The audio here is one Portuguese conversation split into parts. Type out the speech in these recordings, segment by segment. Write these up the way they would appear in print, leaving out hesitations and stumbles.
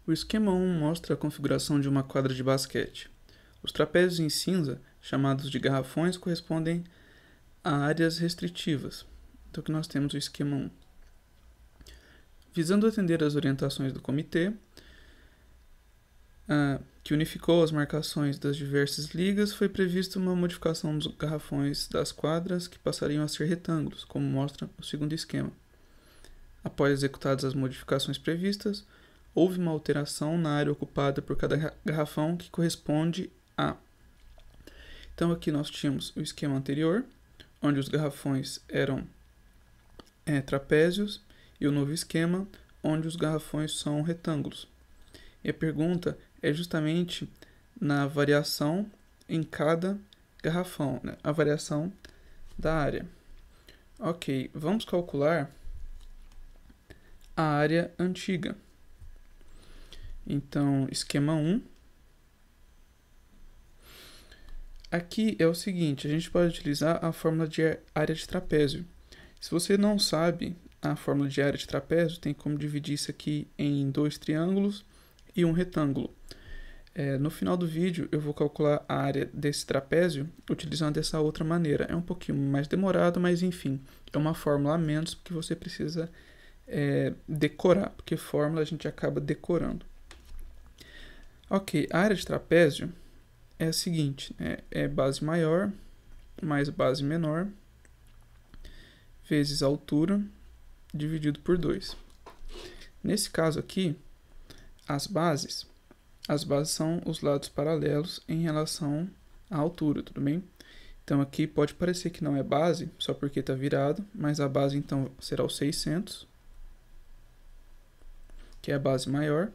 O esquema 1 mostra a configuração de uma quadra de basquete. Os trapézios em cinza, chamados de garrafões, correspondem a áreas restritivas. Então aqui nós temos o esquema 1. Visando atender às orientações do comitê, que unificou as marcações das diversas ligas, foi prevista uma modificação dos garrafões das quadras que passariam a ser retângulos, como mostra o segundo esquema. Após executadas as modificações previstas, houve uma alteração na área ocupada por cada garrafão que corresponde a. Então aqui nós tínhamos o esquema anterior, onde os garrafões eram trapézios, e o novo esquema, onde os garrafões são retângulos. E a pergunta é justamente na variação em cada garrafão, né? A variação da área. Ok, vamos calcular a área antiga. Então, esquema 1. Aqui é o seguinte, a gente pode utilizar a fórmula de área de trapézio. Se você não sabe a fórmula de área de trapézio, tem como dividir isso aqui em 2 triângulos e um retângulo. No final do vídeo eu vou calcular a área desse trapézio utilizando essa outra maneira. É um pouquinho mais demorado, mas enfim, é uma fórmula a menos que você precisa decorar, porque fórmula a gente acaba decorando. Ok, a área de trapézio é a seguinte, é base maior mais base menor vezes a altura dividido por 2. Nesse caso aqui, as bases são os lados paralelos em relação à altura, tudo bem? Então aqui pode parecer que não é base, só porque está virado, mas a base então será o 600, que é a base maior.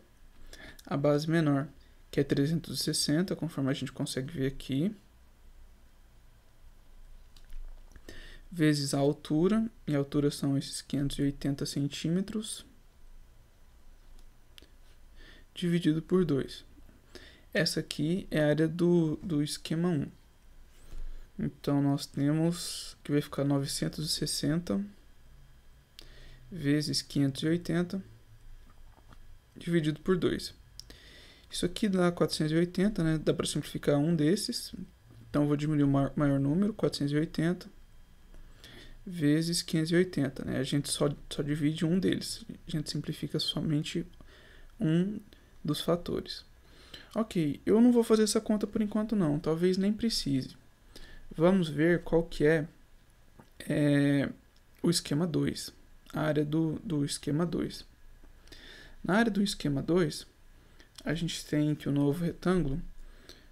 A base menor, que é 360, conforme a gente consegue ver aqui, vezes a altura, e a altura são esses 580 centímetros, dividido por 2. Essa aqui é a área do esquema 1. Então, nós temos que vai ficar 960 vezes 580 dividido por 2. Isso aqui dá 480, né? Dá para simplificar um desses. Então, eu vou diminuir o maior número, 480 vezes 580, né? A gente só divide um deles. A gente simplifica somente um dos fatores. Ok, eu não vou fazer essa conta por enquanto não, talvez nem precise. Vamos ver qual que é o esquema 2, a área do esquema 2. Na área do esquema 2, a gente tem que o novo retângulo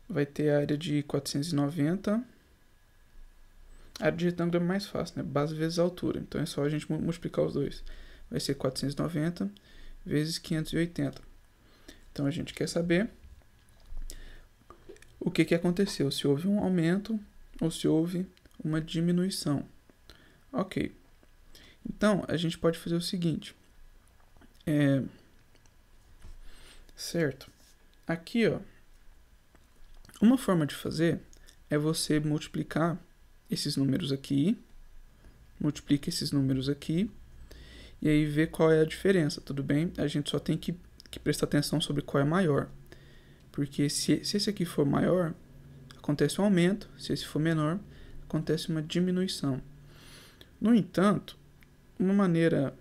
vai ter a área de 490. A área de retângulo é mais fácil, né? Base vezes altura, então é só a gente multiplicar os dois. Vai ser 490 vezes 580. Então a gente quer saber o que aconteceu, se houve um aumento ou se houve uma diminuição. Ok, então a gente pode fazer o seguinte, certo, aqui ó, uma forma de fazer é você multiplicar esses números aqui, multiplica esses números aqui, e aí ver qual é a diferença, tudo bem? A gente só tem que prestar atenção sobre qual é maior. Porque se esse aqui for maior, acontece um aumento. Se esse for menor, acontece uma diminuição. No entanto, uma maneira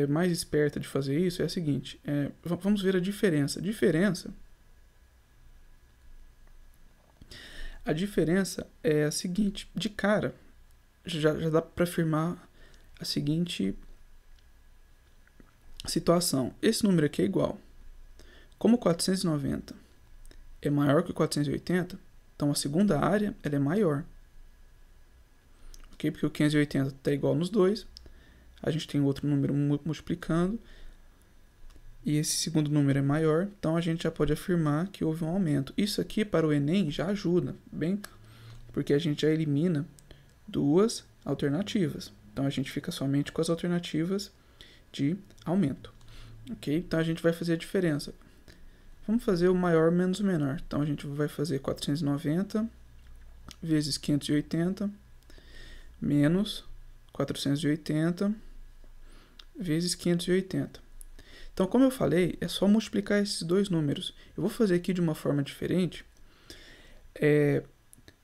mais esperta de fazer isso é a seguinte. Vamos ver a diferença. A diferença é a seguinte. De cara, já dá para afirmar a seguinte situação. Esse número aqui é igual. Como 490 é maior que 480, então a segunda área ela é maior. Ok? Porque o 580 está igual nos dois. A gente tem outro número multiplicando. E esse segundo número é maior. Então a gente já pode afirmar que houve um aumento. Isso aqui para o Enem já ajuda, bem? Porque a gente já elimina duas alternativas. Então a gente fica somente com as alternativas de aumento. Ok? Então a gente vai fazer a diferença. Vamos fazer o maior menos o menor. Então, a gente vai fazer 490 vezes 580 menos 480 vezes 580. Então, como eu falei, é só multiplicar esses dois números. Eu vou fazer aqui de uma forma diferente,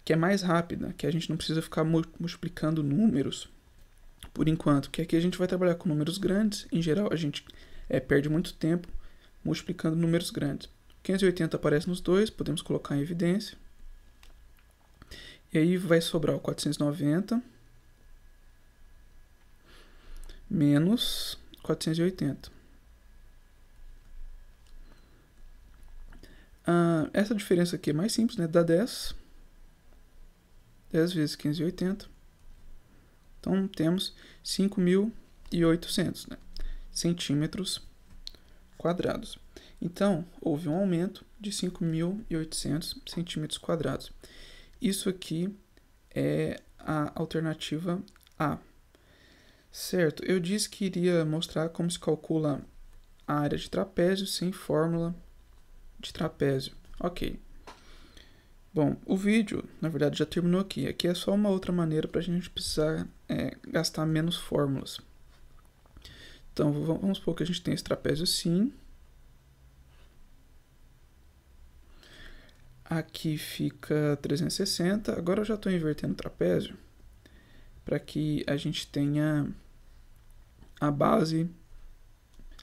que é mais rápida, que a gente não precisa ficar multiplicando números por enquanto, que aqui a gente vai trabalhar com números grandes. Em geral, a gente perde muito tempo multiplicando números grandes. 580 aparece nos dois, podemos colocar em evidência. E aí vai sobrar o 490 menos 480. Essa diferença aqui é mais simples, né? Dá 10. 10 vezes 580. Então, temos 5.800, né? Centímetros quadrados. Então, houve um aumento de 5.800 centímetros quadrados. Isso aqui é a alternativa A. Certo, eu disse que iria mostrar como se calcula a área de trapézio sem fórmula de trapézio. Ok. Bom, o vídeo, na verdade, já terminou aqui. Aqui é só uma outra maneira para a gente precisar gastar menos fórmulas. Então, vamos supor que a gente tem esse trapézio assim. Aqui fica 360. Agora eu já estou invertendo o trapézio para que a gente tenha a base,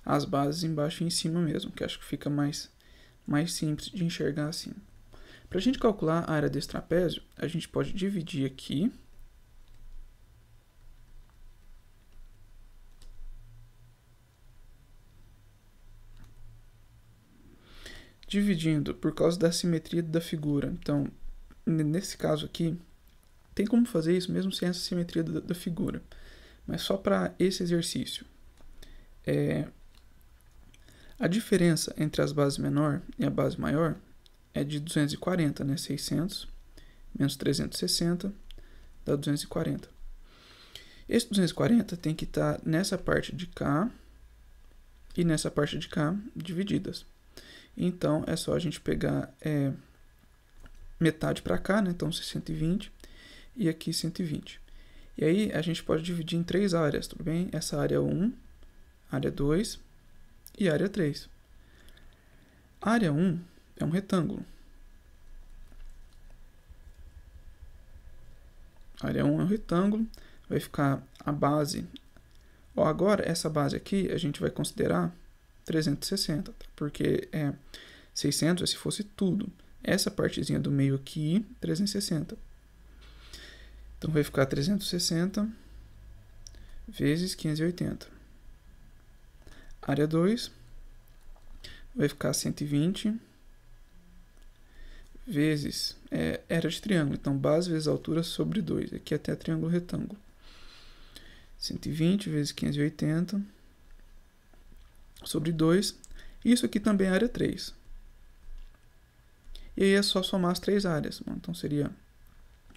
as bases embaixo e em cima mesmo, que acho que fica mais simples de enxergar assim. Para a gente calcular a área desse trapézio, a gente pode dividir aqui. Dividindo por causa da simetria da figura. Então, nesse caso aqui, tem como fazer isso mesmo sem essa simetria da figura. Mas só para esse exercício. A diferença entre as bases menor e a base maior é de 240, né? 600 menos 360 dá 240. Esse 240 tem que estar nessa parte de cá e nessa parte de cá divididas. Então, é só a gente pegar metade para cá, né? Então, 120 e aqui 120. E aí, a gente pode dividir em três áreas, tudo bem? Essa área 1, área 2 e área 3. A área 1 é um retângulo. A área 1 é um retângulo, vai ficar a base. Agora, essa base aqui, a gente vai considerar 360, tá? Porque 600 é se fosse tudo. Essa partezinha do meio aqui, 360. Então, vai ficar 360 vezes 580. Área 2 vai ficar 120 vezes área de triângulo. Então, base vezes altura sobre 2. Aqui até triângulo retângulo. 120 vezes 580 sobre 2. Isso aqui também é área 3. E aí é só somar as três áreas. Então, seria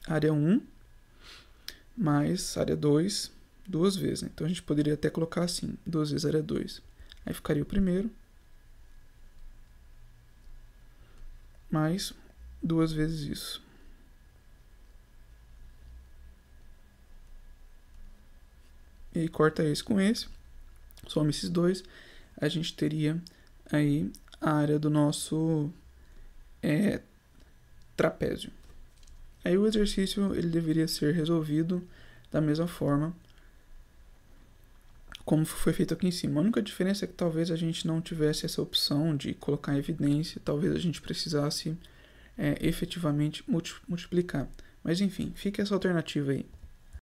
área 1 mais área 2 duas vezes. Então, a gente poderia até colocar assim, 2 vezes área 2. Aí ficaria o primeiro mais 2 vezes isso. E aí corta esse com esse, soma esses dois, a gente teria aí a área do nosso trapézio. Aí o exercício ele deveria ser resolvido da mesma forma como foi feito aqui em cima. A única diferença é que talvez a gente não tivesse essa opção de colocar em evidência, talvez a gente precisasse efetivamente multiplicar. Mas enfim, fica essa alternativa aí.